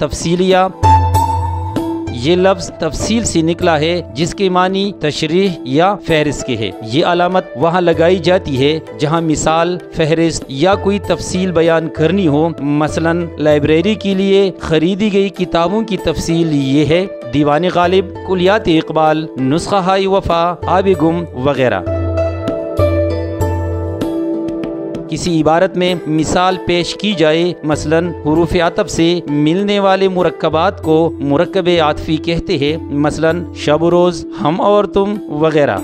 تفصیلیہ، یہ لفظ تفصیل سے نکلا ہے جس کے معنی تشریح یا فہرست کے ہے۔ یہ علامت وہاں لگائی جاتی ہے جہاں مثال، فہرست یا کوئی تفصیل بیان کرنی ہو۔ مثلا لائبریری کے لیے خریدی گئی کتابوں کی تفصیل یہ ہے: دیوان غالب، کلیات اقبال، نسخہ ہائے وفا، آب گم وغیرہ۔ کسی عبارت میں مثال پیش کی جائے، مثلا حروف عطف سے ملنے والے مرکبات کو مرکب عاطفی کہتے ہیں، مثلا شب و روز، ہم اور تم وغیرہ۔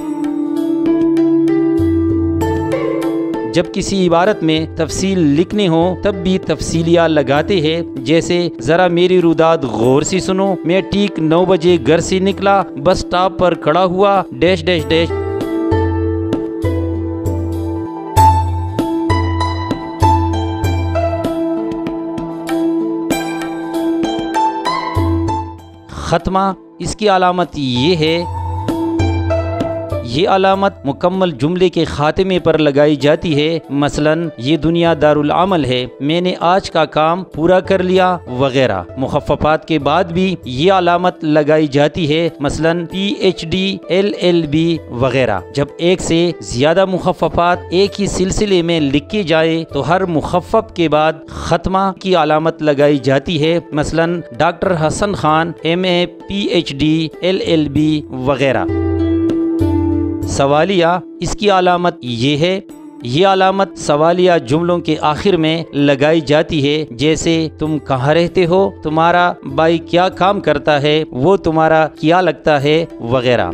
جب کسی عبارت میں تفصیل لکھنے ہو تب بھی تفصیلیہ لگاتے ہیں، جیسے ذرا میری روداد غور سے سنو، میں ٹھیک 9 بجے گھر سے نکلا، بس سٹاپ پر کھڑا ہوا، ڈیش ڈیش ڈیش۔ ختمہ، اس کی علامت یہ ہے، یہ علامت مکمل جملے کے خاتمے پر لگائی جاتی ہے، مثلا یہ دنیا دارالعمل ہے، میں نے آج کا کام پورا کر لیا وغیرہ۔ مخففات کے بعد بھی یہ علامت لگائی جاتی ہے، مثلا PhD، LLB وغیرہ۔ جب ایک سے زیادہ مخففات ایک ہی سلسلے میں لکھے جائیں تو ہر مخفف کے بعد ختمہ کی علامت لگائی جاتی ہے، مثلا ڈاکٹر حسن خان MA PhD LLB وغیرہ۔ سوالیہ، اس کی علامت یہ ہے، یہ علامت سوالیہ جملوں کے آخر میں لگائی جاتی ہے، جیسے تم کہاں رہتے ہو، تمہارا بھائی کیا کام کرتا ہے، وہ تمہارا کیا لگتا ہے وغیرہ۔